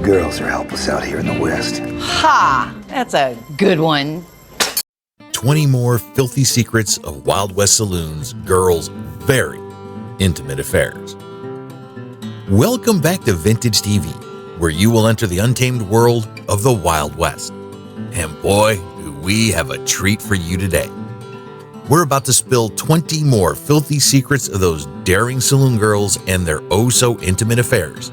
girls are helpless out here in the West. Ha! That's a good one. 20 more filthy secrets of Wild West saloons, girls' very intimate affairs. Welcome back to Vintage TV, where you will enter the untamed world of the Wild West. And boy, do we have a treat for you today. We're about to spill 20 more filthy secrets of those daring saloon girls and their oh-so-intimate affairs.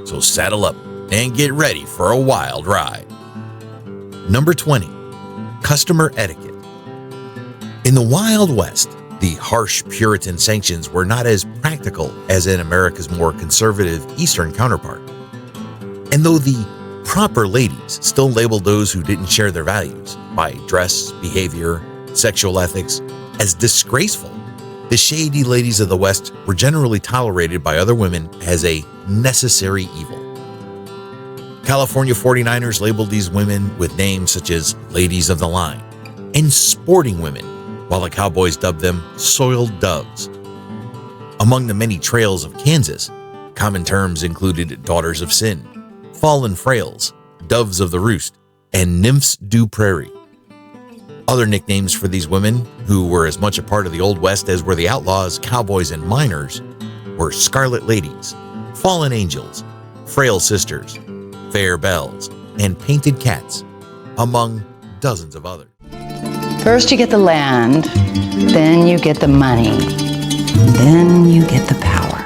So saddle up and get ready for a wild ride. Number 20. Customer etiquette. In the Wild West, the harsh Puritan sanctions were not as practical as in America's more conservative Eastern counterpart. And though the proper ladies still labeled those who didn't share their values by dress, behavior, sexual ethics as disgraceful, the shady ladies of the West were generally tolerated by other women as a necessary evil. California 49ers labeled these women with names such as ladies of the line and sporting women, while the Cowboys dubbed them soiled doves. Among the many trails of Kansas, common terms included daughters of sin, fallen frails, doves of the roost, and nymphs du prairie. Other nicknames for these women, who were as much a part of the Old West as were the outlaws, cowboys, and miners, were scarlet ladies, fallen angels, frail sisters, fair bells, and painted cats, among dozens of others. First you get the land, then you get the money, then you get the power.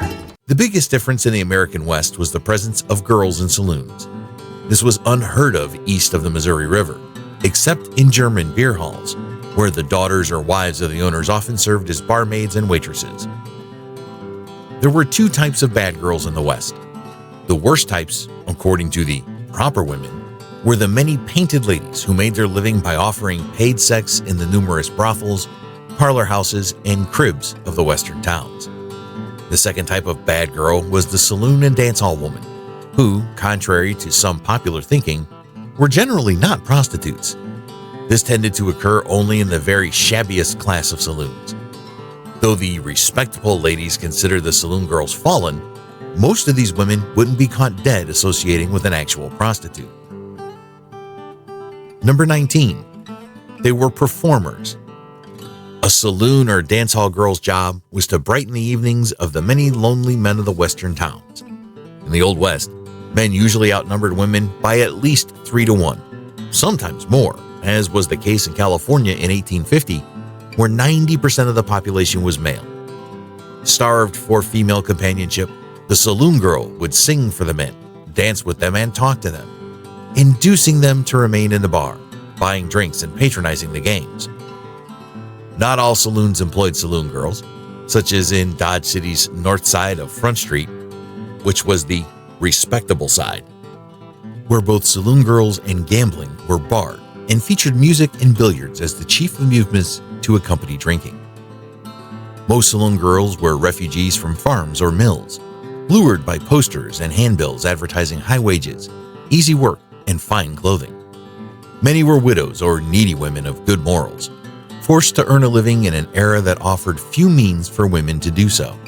The biggest difference in the American West was the presence of girls in saloons. This was unheard of east of the Missouri River, except in German beer halls, where the daughters or wives of the owners often served as barmaids and waitresses. There were two types of bad girls in the West. The worst types, according to the proper women, were the many painted ladies who made their living by offering paid sex in the numerous brothels, parlor houses, and cribs of the western towns. The second type of bad girl was the saloon and dance hall woman, who, contrary to some popular thinking, were generally not prostitutes. This tended to occur only in the very shabbiest class of saloons. Though the respectable ladies considered the saloon girls fallen, most of these women wouldn't be caught dead associating with an actual prostitute. Number 19. They were performers. A saloon or dance hall girl's job was to brighten the evenings of the many lonely men of the western towns. In the Old West, men usually outnumbered women by at least 3-1, sometimes more, as was the case in California in 1850, where 90% of the population was male. Starved for female companionship, the saloon girl would sing for the men, dance with them, and talk to them, inducing them to remain in the bar, buying drinks and patronizing the games. Not all saloons employed saloon girls, such as in Dodge City's north side of Front Street, which was the respectable side, where both saloon girls and gambling were barred and featured music and billiards as the chief amusements to accompany drinking. Most saloon girls were refugees from farms or mills, lured by posters and handbills advertising high wages, easy work, and fine clothing. Many were widows or needy women of good morals, forced to earn a living in an era that offered few means for women to do so.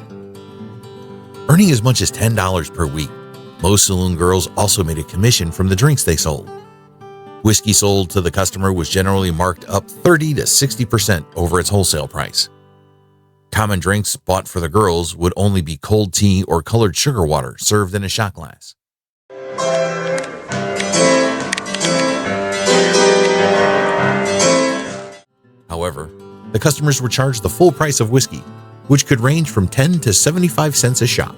Earning as much as $10 per week, most saloon girls also made a commission from the drinks they sold. Whiskey sold to the customer was generally marked up 30 to 60% over its wholesale price. Common drinks bought for the girls would only be cold tea or colored sugar water served in a shot glass. However, the customers were charged the full price of whiskey, which could range from 10 to 75 cents a shot.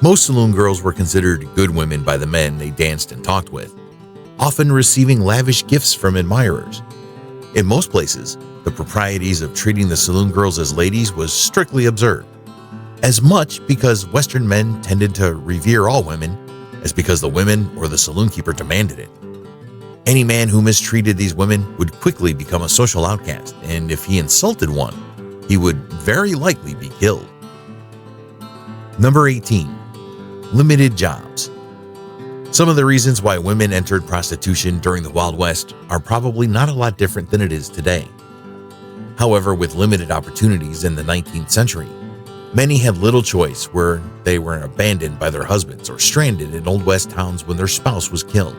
Most saloon girls were considered good women by the men they danced and talked with, often receiving lavish gifts from admirers. In most places, the proprieties of treating the saloon girls as ladies was strictly observed, as much because Western men tended to revere all women as because the women or the saloon keeper demanded it. Any man who mistreated these women would quickly become a social outcast, and if he insulted one, he would very likely be killed. Number 18. Limited jobs. Some of the reasons why women entered prostitution during the Wild West are probably not a lot different than it is today. However, with limited opportunities in the 19th century, Many had little choice where they were abandoned by their husbands or stranded in Old West towns when their spouse was killed.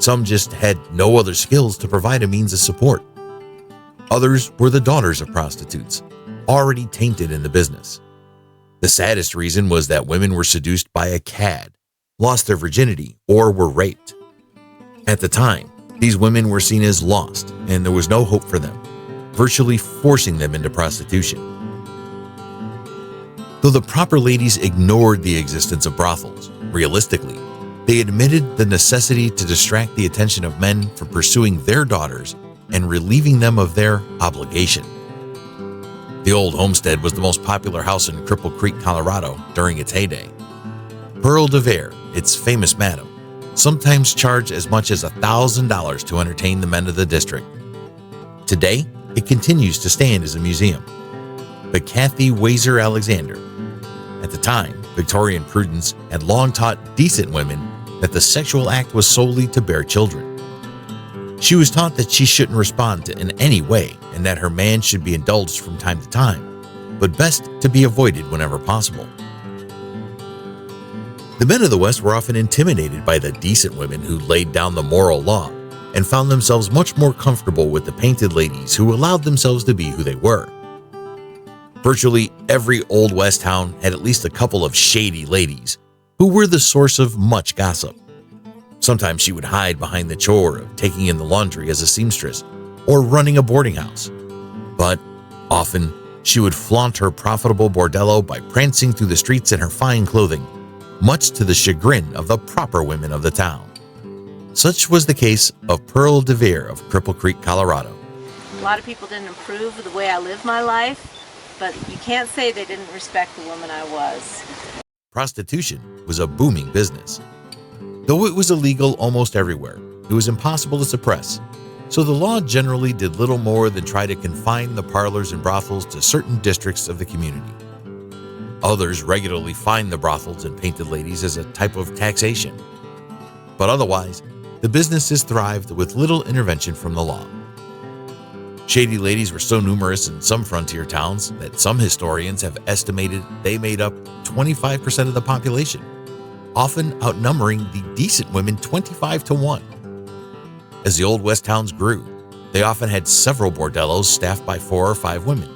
Some just had no other skills to provide a means of support. Others were the daughters of prostitutes, already tainted in the business. The saddest reason was that women were seduced by a cad, lost their virginity, or were raped. At the time, these women were seen as lost and there was no hope for them, virtually forcing them into prostitution. Though the proper ladies ignored the existence of brothels, realistically, they admitted the necessity to distract the attention of men from pursuing their daughters and relieving them of their obligation. The old homestead was the most popular house in Cripple Creek, Colorado during its heyday. Pearl DeVere, its famous madam, sometimes charged as much as $1,000 to entertain the men of the district. Today, it continues to stand as a museum. But Kathy Wazer Alexander, at the time, Victorian prudence had long taught decent women that the sexual act was solely to bear children. She was taught that she shouldn't respond in any way and that her man should be indulged from time to time, but best to be avoided whenever possible. The men of the West were often intimidated by the decent women who laid down the moral law and found themselves much more comfortable with the painted ladies who allowed themselves to be who they were. Virtually every Old West town had at least a couple of shady ladies who were the source of much gossip. Sometimes she would hide behind the chore of taking in the laundry as a seamstress or running a boarding house. But often, she would flaunt her profitable bordello by prancing through the streets in her fine clothing, much to the chagrin of the proper women of the town. Such was the case of Pearl DeVere of Cripple Creek, Colorado. A lot of people didn't approve of the way I lived my life, but you can't say they didn't respect the woman I was. Prostitution was a booming business. Though it was illegal almost everywhere, it was impossible to suppress, so the law generally did little more than try to confine the parlors and brothels to certain districts of the community. Others regularly fined the brothels and painted ladies as a type of taxation. But otherwise, the businesses thrived with little intervention from the law. Shady ladies were so numerous in some frontier towns that some historians have estimated they made up 25% of the population, often outnumbering the decent women 25-1. As the Old West towns grew, they often had several bordellos staffed by 4 or 5 women.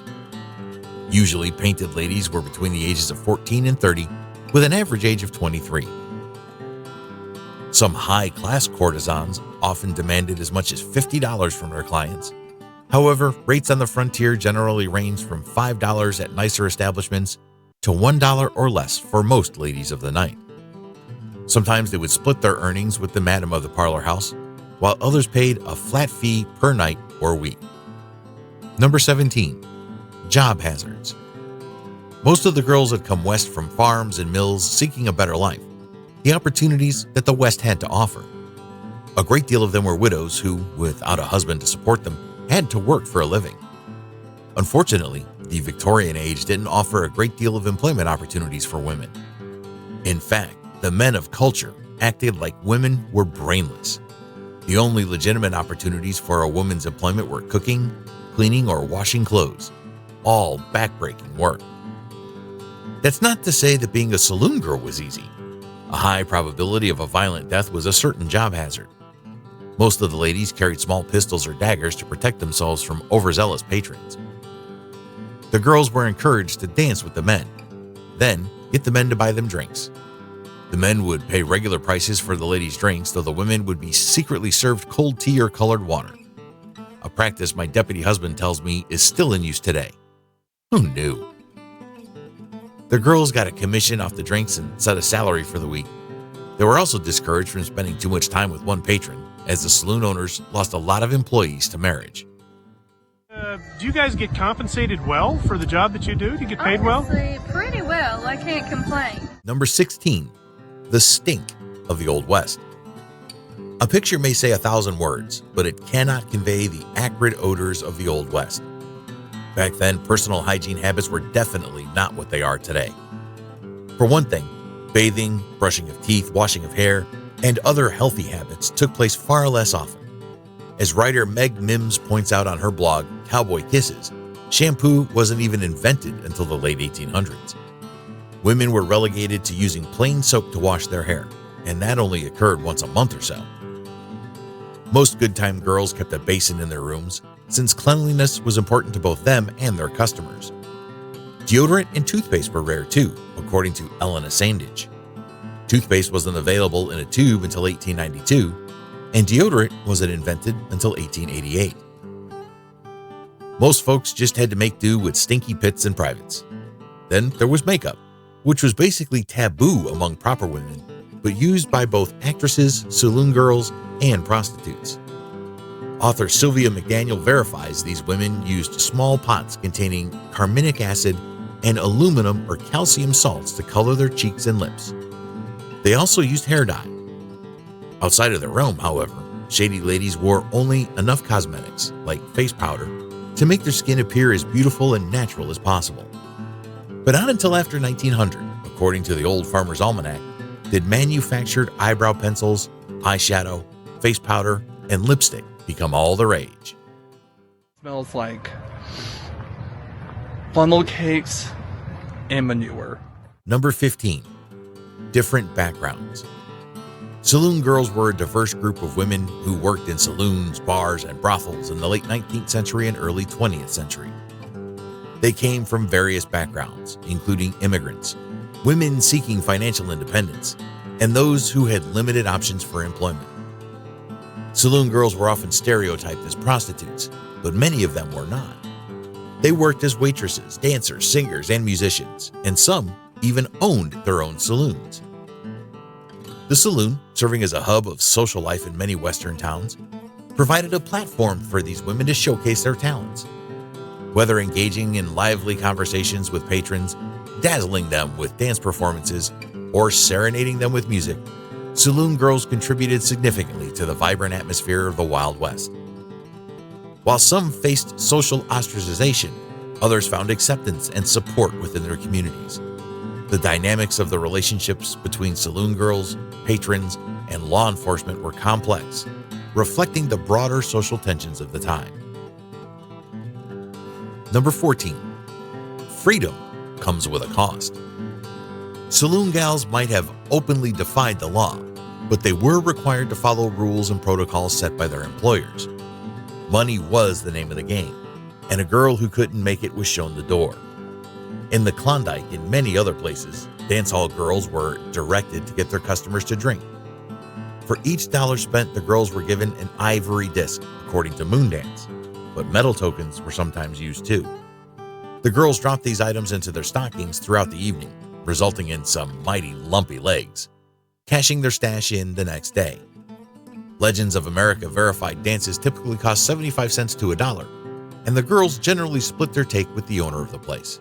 Usually, painted ladies were between the ages of 14 and 30, with an average age of 23. Some high-class courtesans often demanded as much as $50 from their clients. However, rates on the frontier generally ranged from $5 at nicer establishments to $1 or less for most ladies of the night. Sometimes they would split their earnings with the madam of the parlor house, while others paid a flat fee per night or week. Number 17. Job hazards. Most of the girls had come west from farms and mills seeking a better life, the opportunities that the West had to offer. A great deal of them were widows who, without a husband to support them, had to work for a living. Unfortunately, the Victorian age didn't offer a great deal of employment opportunities for women. In fact, the men of culture acted like women were brainless. The only legitimate opportunities for a woman's employment were cooking, cleaning, or washing clothes, all backbreaking work. That's not to say that being a saloon girl was easy. A high probability of a violent death was a certain job hazard. Most of the ladies carried small pistols or daggers to protect themselves from overzealous patrons. The girls were encouraged to dance with the men, then get the men to buy them drinks. The men would pay regular prices for the ladies' drinks, though the women would be secretly served cold tea or colored water. A practice my deputy husband tells me is still in use today. Who knew? The girls got a commission off the drinks and set a salary for the week. They were also discouraged from spending too much time with one patron, as the saloon owners lost a lot of employees to marriage. Do you guys get compensated well for the job that you do? Do you get paid well? Honestly, pretty well. I can't complain. Number 16. The stink of the Old West. A picture may say 1,000 words, but it cannot convey the acrid odors of the Old West. Back then, personal hygiene habits were definitely not what they are today. For one thing, bathing, brushing of teeth, washing of hair, and other healthy habits took place far less often. As writer Meg Mims points out on her blog, Cowboy Kisses, Shampoo wasn't even invented until the late 1800s. Women were relegated to using plain soap to wash their hair, and that only occurred once a month or so. Most good-time girls kept a basin in their rooms, since cleanliness was important to both them and their customers. Deodorant and toothpaste were rare too, according to Elena Sandage. Toothpaste wasn't available in a tube until 1892, and deodorant wasn't invented until 1888. Most folks just had to make do with stinky pits and privates. Then there was makeup, which was basically taboo among proper women, but used by both actresses, saloon girls, and prostitutes. Author Sylvia McDaniel verifies these women used small pots containing carminic acid and aluminum or calcium salts to color their cheeks and lips. They also used hair dye. Outside of their realm, however, shady ladies wore only enough cosmetics, like face powder, to make their skin appear as beautiful and natural as possible. But not until after 1900, according to the Old Farmer's Almanac, did manufactured eyebrow pencils, eyeshadow, face powder, and lipstick become all the rage. Smells like funnel cakes and manure. Number 15. Different backgrounds. Saloon girls were a diverse group of women who worked in saloons, bars, and brothels in the late 19th century and early 20th century. They came from various backgrounds, including immigrants, women seeking financial independence, and those who had limited options for employment. Saloon girls were often stereotyped as prostitutes, but many of them were not. They worked as waitresses, dancers, singers, and musicians, and some even owned their own saloons. The saloon, serving as a hub of social life in many Western towns, provided a platform for these women to showcase their talents. Whether engaging in lively conversations with patrons, dazzling them with dance performances, or serenading them with music, saloon girls contributed significantly to the vibrant atmosphere of the Wild West. While some faced social ostracization, others found acceptance and support within their communities. The dynamics of the relationships between saloon girls, patrons, and law enforcement were complex, reflecting the broader social tensions of the time. Number 14. Freedom comes with a cost. Saloon gals might have openly defied the law, but they were required to follow rules and protocols set by their employers. Money was the name of the game, and a girl who couldn't make it was shown the door. In the Klondike and many other places, dance hall girls were directed to get their customers to drink. For each dollar spent, the girls were given an ivory disc, according to Moondance, but metal tokens were sometimes used too. The girls dropped these items into their stockings throughout the evening, resulting in some mighty lumpy legs, cashing their stash in the next day. Legends of America verified dances typically cost 75 cents to $1, and the girls generally split their take with the owner of the place.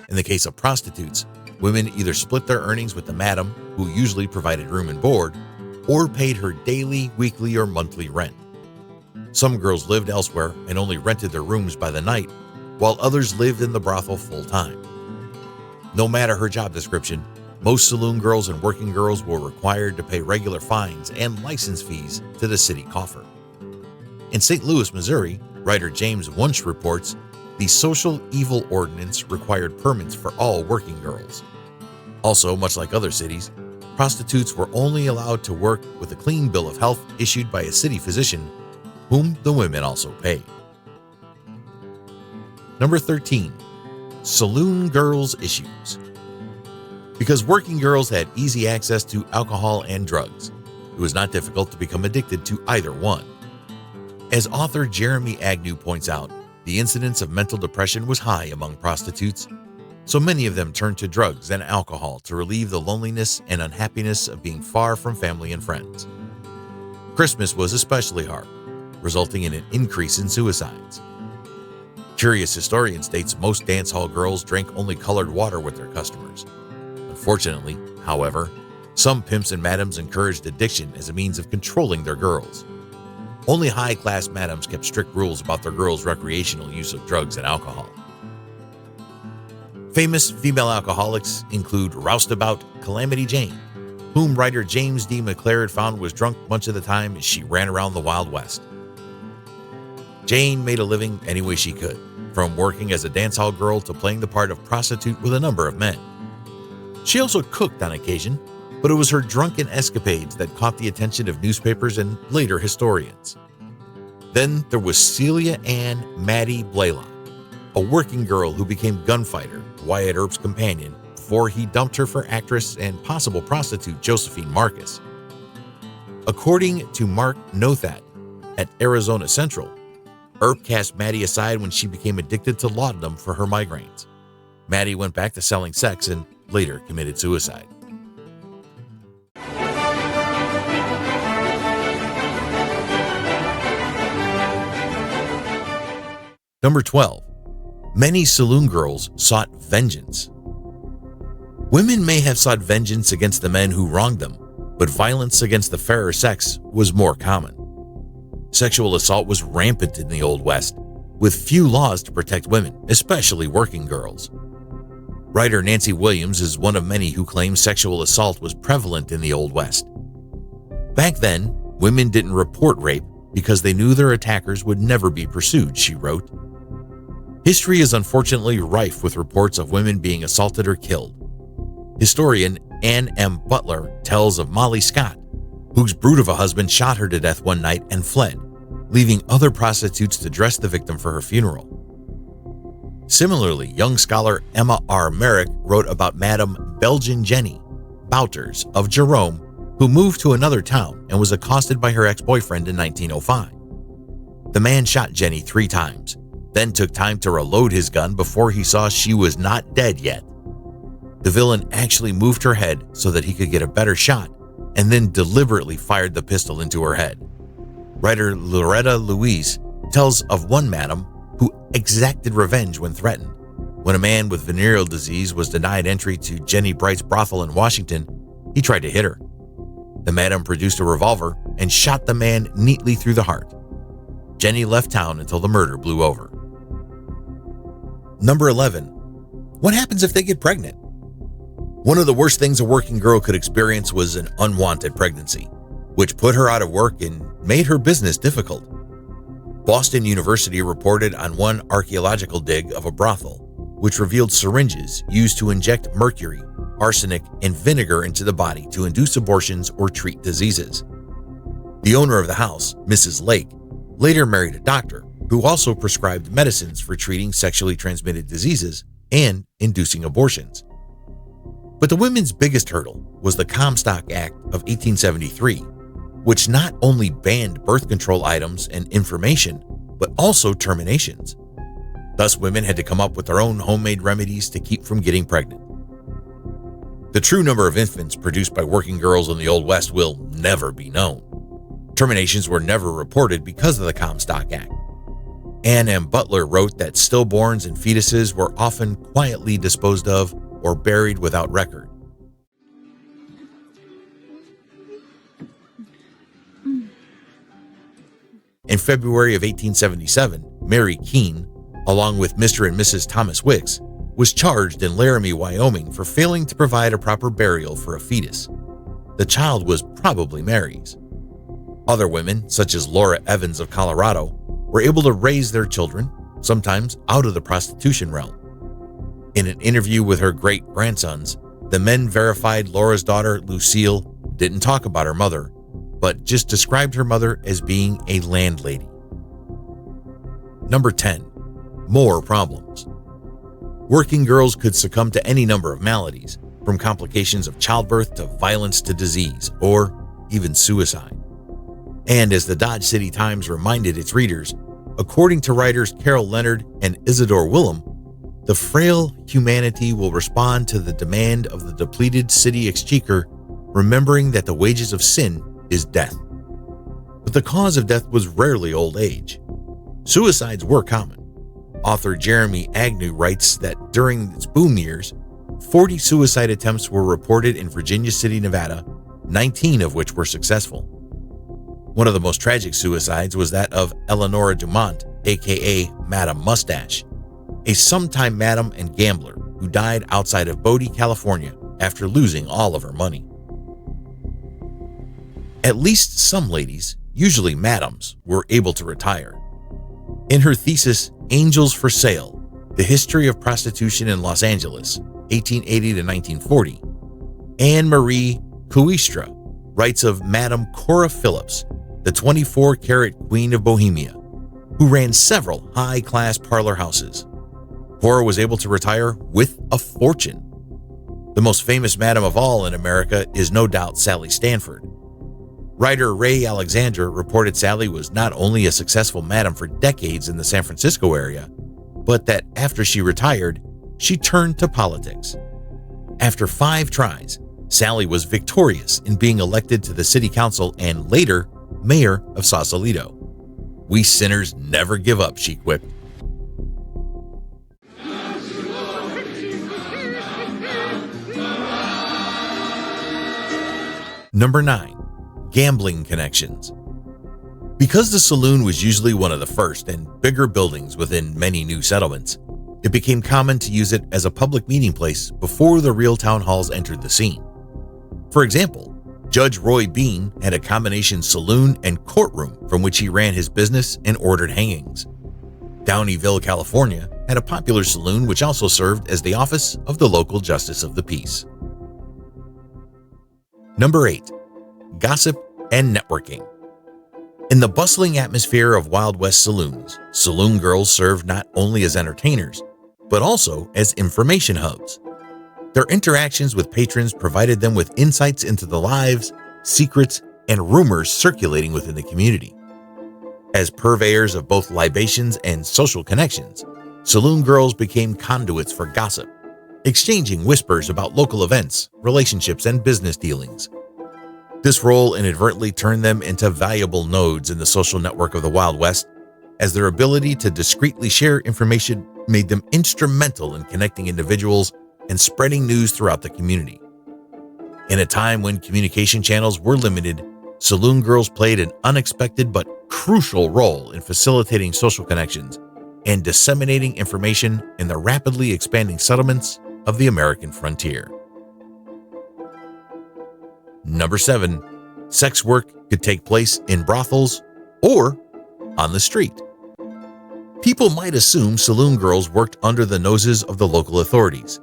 In the case of prostitutes, women either split their earnings with the madam, who usually provided room and board, or paid her daily, weekly, or monthly rent. Some girls lived elsewhere and only rented their rooms by the night, while others lived in the brothel full-time. No matter her job description, most saloon girls and working girls were required to pay regular fines and license fees to the city coffer. In St. Louis, Missouri, writer James Wunsch reports the Social Evil Ordinance required permits for all working girls. Also, much like other cities, prostitutes were only allowed to work with a clean bill of health issued by a city physician, whom the women also paid. Number 13. Saloon girls' issues. Because working girls had easy access to alcohol and drugs, it was not difficult to become addicted to either one. As author Jeremy Agnew points out, the incidence of mental depression was high among prostitutes, so many of them turned to drugs and alcohol to relieve the loneliness and unhappiness of being far from family and friends. Christmas was especially hard, resulting in an increase in suicides. Curious Historian states most dance hall girls drank only colored water with their customers. Unfortunately, however, some pimps and madams encouraged addiction as a means of controlling their girls. Only high-class madams kept strict rules about their girls' recreational use of drugs and alcohol. Famous female alcoholics include roustabout Calamity Jane, whom writer James D. McLaren found was drunk much of the time as she ran around the Wild West. Jane made a living any way she could, from working as a dance hall girl to playing the part of prostitute with a number of men. She also cooked on occasion, but it was her drunken escapades that caught the attention of newspapers and later historians. Then there was Celia Ann Maddie Blaylock, a working girl who became gunfighter Wyatt Earp's companion before he dumped her for actress and possible prostitute Josephine Marcus. According to Mark Nothat at Arizona Central, Earp cast Maddie aside when she became addicted to laudanum for her migraines. Maddie went back to selling sex and later committed suicide. Number 12. Many saloon girls sought vengeance. Women may have sought vengeance against the men who wronged them, but violence against the fairer sex was more common. Sexual assault was rampant in the Old West, with few laws to protect women, especially working girls. Writer Nancy Williams is one of many who claim sexual assault was prevalent in the Old West. Back then, women didn't report rape because they knew their attackers would never be pursued, she wrote. History is unfortunately rife with reports of women being assaulted or killed. Historian Ann M. Butler tells of Molly Scott, whose brute of a husband shot her to death one night and fled, leaving other prostitutes to dress the victim for her funeral. Similarly, young scholar Emma R. Merrick wrote about Madame Belgian Jenny Bouters of Jerome, who moved to another town and was accosted by her ex-boyfriend in 1905. The man shot Jenny 3 times, then took time to reload his gun before he saw she was not dead yet. The villain actually moved her head so that he could get a better shot and then deliberately fired the pistol into her head. Writer Loretta Louise tells of one madam who exacted revenge when threatened. When a man with venereal disease was denied entry to Jenny Bright's brothel in Washington, he tried to hit her. The madam produced a revolver and shot the man neatly through the heart. Jenny left town until the murder blew over. Number 11. What happens if they get pregnant? One of the worst things a working girl could experience was an unwanted pregnancy, which put her out of work and made her business difficult. Boston University reported on one archaeological dig of a brothel, which revealed syringes used to inject mercury, arsenic, and vinegar into the body to induce abortions or treat diseases. The owner of the house, Mrs. Lake, later married a doctor who also prescribed medicines for treating sexually transmitted diseases and inducing abortions. But the women's biggest hurdle was the Comstock Act of 1873, which not only banned birth control items and information, but also terminations. Thus, women had to come up with their own homemade remedies to keep from getting pregnant. The true number of infants produced by working girls in the Old West will never be known. Terminations were never reported because of the Comstock Act. Ann M. Butler wrote that stillborns and fetuses were often quietly disposed of or buried without record. In February of 1877, Mary Keene, along with Mr. and Mrs. Thomas Wicks, was charged in Laramie, Wyoming for failing to provide a proper burial for a fetus. The child was probably Mary's. Other women, such as Laura Evans of Colorado, were able to raise their children, sometimes out of the prostitution realm. In an interview with her great-grandsons, the men verified Laura's daughter, Lucille, didn't talk about her mother, but just described her mother as being a landlady. Number 10. More problems. Working girls could succumb to any number of maladies, from complications of childbirth to violence to disease, or even suicide. And as the Dodge City Times reminded its readers, according to writers Carol Leonard and Isidore Willem, the frail humanity will respond to the demand of the depleted city exchequer, remembering that the wages of sin is death. But the cause of death was rarely old age. Suicides were common. Author Jeremy Agnew writes that during its boom years, 40 suicide attempts were reported in Virginia City, Nevada, 19 of which were successful. One of the most tragic suicides was that of Eleanora Dumont, aka Madam Mustache, a sometime madam and gambler who died outside of Bodie, California after losing all of her money. At least some ladies, usually madams, were able to retire. In her thesis, Angels for Sale, The History of Prostitution in Los Angeles, 1880 to 1940, Anne Marie Cuistra writes of Madame Cora Phillips, the 24-carat Queen of Bohemia, who ran several high-class parlor houses. Cora was able to retire with a fortune. The most famous madam of all in America is no doubt Sally Stanford. Writer Ray Alexander reported Sally was not only a successful madam for decades in the San Francisco area, but that after she retired, she turned to politics. After 5 tries, Sally was victorious in being elected to the city council and later mayor of Sausalito. "We sinners never give up," she quipped. Number 9. Gambling connections. Because the saloon was usually one of the first and bigger buildings within many new settlements, it became common to use it as a public meeting place before the real town halls entered the scene. For example, Judge Roy Bean had a combination saloon and courtroom from which he ran his business and ordered hangings. Downeyville, California, had a popular saloon which also served as the office of the local justice of the peace. Number 8. Gossip and networking. In the bustling atmosphere of Wild West saloons, saloon girls served not only as entertainers, but also as information hubs. Their interactions with patrons provided them with insights into the lives, secrets, and rumors circulating within the community. As purveyors of both libations and social connections, saloon girls became conduits for gossip, exchanging whispers about local events, relationships, and business dealings. This role inadvertently turned them into valuable nodes in the social network of the Wild West, as their ability to discreetly share information made them instrumental in connecting individuals and spreading news throughout the community. In a time when communication channels were limited, saloon girls played an unexpected but crucial role in facilitating social connections and disseminating information in the rapidly expanding settlements of the American frontier. Number 7. Sex work could take place in brothels or on the street. People might assume saloon girls worked under the noses of the local authorities.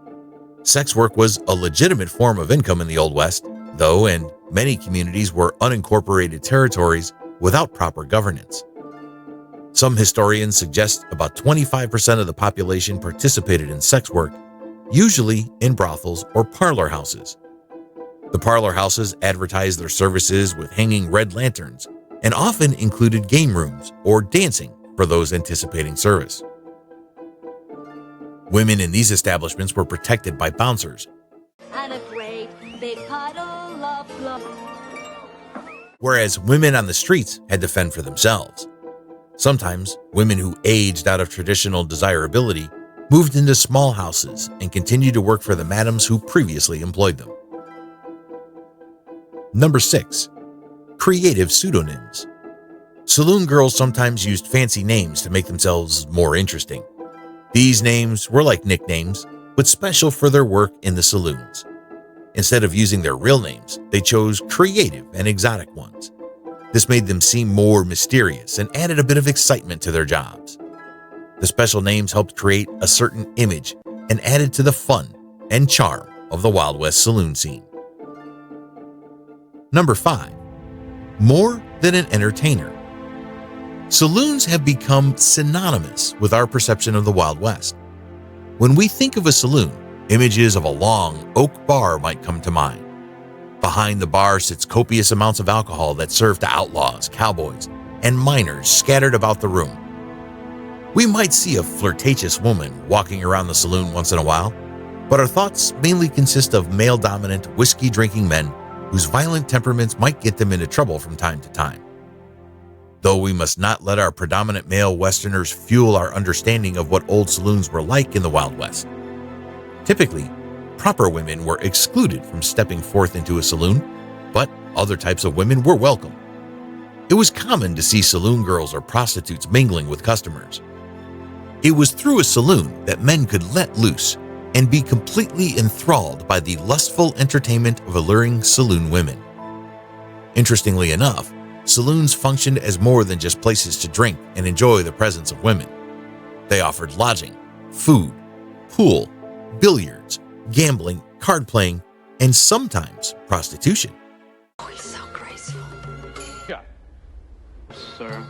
Sex work was a legitimate form of income in the Old West, though, and many communities were unincorporated territories without proper governance. Some historians suggest about 25% of the population participated in sex work, usually in brothels or parlor houses. The parlor houses advertised their services with hanging red lanterns and often included game rooms or dancing for those anticipating service. Women in these establishments were protected by bouncers, and a great big puddle of blood. Whereas women on the streets had to fend for themselves. Sometimes, women who aged out of traditional desirability moved into small houses and continued to work for the madams who previously employed them. Number 6. Creative pseudonyms. Saloon girls sometimes used fancy names to make themselves more interesting. These names were like nicknames, but special for their work in the saloons. Instead of using their real names, they chose creative and exotic ones. This made them seem more mysterious and added a bit of excitement to their jobs. The special names helped create a certain image and added to the fun and charm of the Wild West saloon scene. Number 5. More than an entertainer. Saloons have become synonymous with our perception of the Wild West. When we think of a saloon, images of a long oak bar might come to mind. Behind the bar sits copious amounts of alcohol that serve to outlaws, cowboys, and miners scattered about the room. We might see a flirtatious woman walking around the saloon once in a while, but our thoughts mainly consist of male-dominant, whiskey-drinking men whose violent temperaments might get them into trouble from time to time. Though we must not let our predominant male Westerners fuel our understanding of what old saloons were like in the Wild West. Typically, proper women were excluded from stepping forth into a saloon, but other types of women were welcome. It was common to see saloon girls or prostitutes mingling with customers. It was through a saloon that men could let loose and be completely enthralled by the lustful entertainment of alluring saloon women. Interestingly enough, saloons functioned as more than just places to drink and enjoy the presence of women. They offered lodging, food, pool, billiards, gambling, card playing, and sometimes prostitution. Oh, he's so graceful. Yeah. Sir.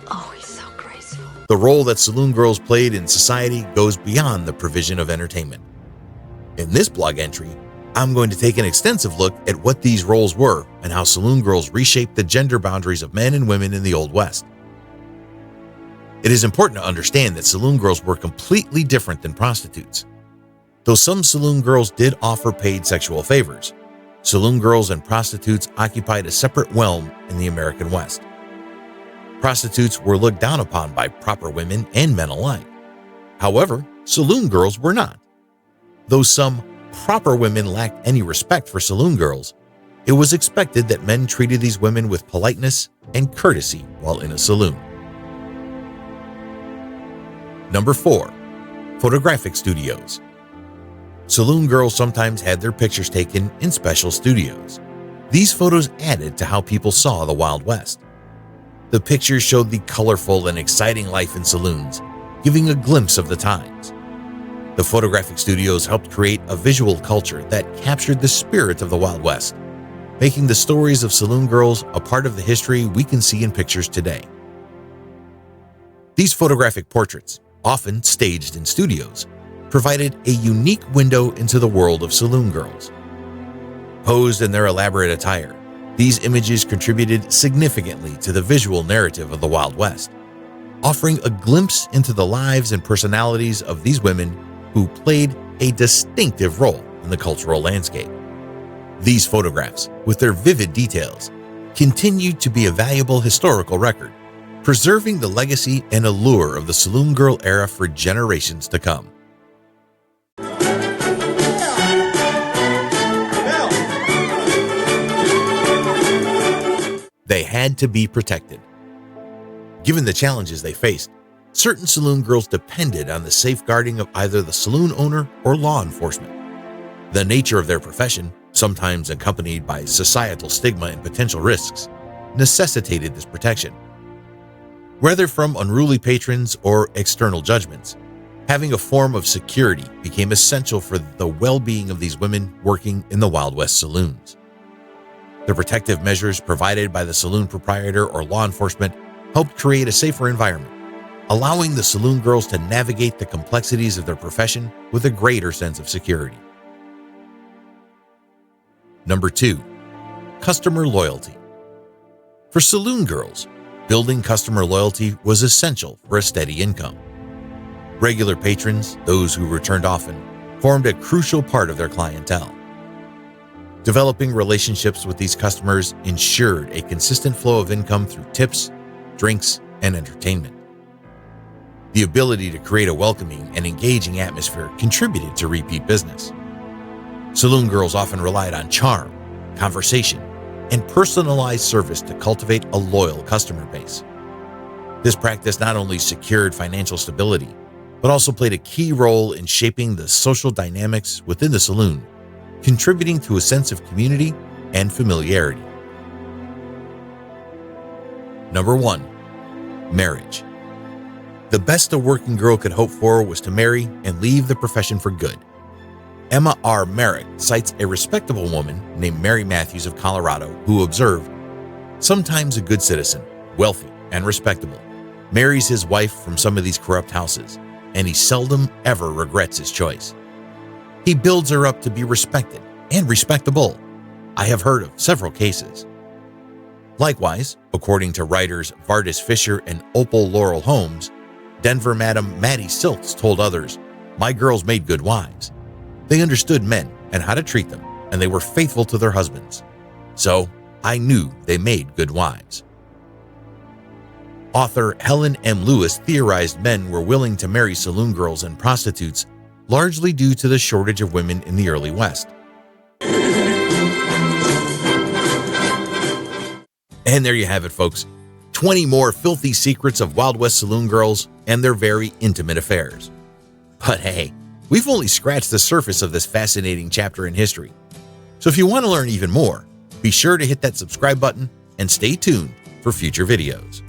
Oh, he's so graceful. The role that saloon girls played in society goes beyond the provision of entertainment. In this blog entry, I'm going to take an extensive look at what these roles were and how saloon girls reshaped the gender boundaries of men and women in the Old West. It is important to understand that saloon girls were completely different than prostitutes. Though some saloon girls did offer paid sexual favors, saloon girls and prostitutes occupied a separate realm in the American West. Prostitutes were looked down upon by proper women and men alike. However, saloon girls were not. Though some proper women lacked any respect for saloon girls, it was expected that men treated these women with politeness and courtesy while in a saloon. Number 4. Photographic studios. Saloon girls sometimes had their pictures taken in special studios. These photos added to how people saw the Wild West. The pictures showed the colorful and exciting life in saloons, giving a glimpse of the times. The photographic studios helped create a visual culture that captured the spirit of the Wild West, making the stories of saloon girls a part of the history we can see in pictures today. These photographic portraits, often staged in studios, provided a unique window into the world of saloon girls. Posed in their elaborate attire, these images contributed significantly to the visual narrative of the Wild West, offering a glimpse into the lives and personalities of these women who played a distinctive role in the cultural landscape. These photographs, with their vivid details, continue to be a valuable historical record, preserving the legacy and allure of the saloon girl era for generations to come. They had to be protected. Given the challenges they faced, certain saloon girls depended on the safeguarding of either the saloon owner or law enforcement. The nature of their profession, sometimes accompanied by societal stigma and potential risks, necessitated this protection. Whether from unruly patrons or external judgments, having a form of security became essential for the well-being of these women working in the Wild West saloons. The protective measures provided by the saloon proprietor or law enforcement helped create a safer environment, allowing the saloon girls to navigate the complexities of their profession with a greater sense of security. Number 2. Customer loyalty. For saloon girls, building customer loyalty was essential for a steady income. Regular patrons, those who returned often, formed a crucial part of their clientele. Developing relationships with these customers ensured a consistent flow of income through tips, drinks, and entertainment. The ability to create a welcoming and engaging atmosphere contributed to repeat business. Saloon girls often relied on charm, conversation, and personalized service to cultivate a loyal customer base. This practice not only secured financial stability, but also played a key role in shaping the social dynamics within the saloon, contributing to a sense of community and familiarity. Number 1. Marriage. The best a working girl could hope for was to marry and leave the profession for good. Emma R. Merrick cites a respectable woman named Mary Matthews of Colorado who observed, "Sometimes a good citizen, wealthy and respectable, marries his wife from some of these corrupt houses, and he seldom ever regrets his choice. He builds her up to be respected and respectable. I have heard of several cases." Likewise, according to writers Vardis Fisher and Opal Laurel Holmes, Denver Madam Maddie Silks told others, "My girls made good wives. They understood men and how to treat them, and they were faithful to their husbands. So I knew they made good wives." Author Helen M. Lewis theorized men were willing to marry saloon girls and prostitutes largely due to the shortage of women in the early West. And there you have it, folks. 20 more filthy secrets of Wild West saloon girls and their very intimate affairs. But hey, we've only scratched the surface of this fascinating chapter in history. So if you want to learn even more, Be sure to hit that subscribe button and stay tuned for future videos.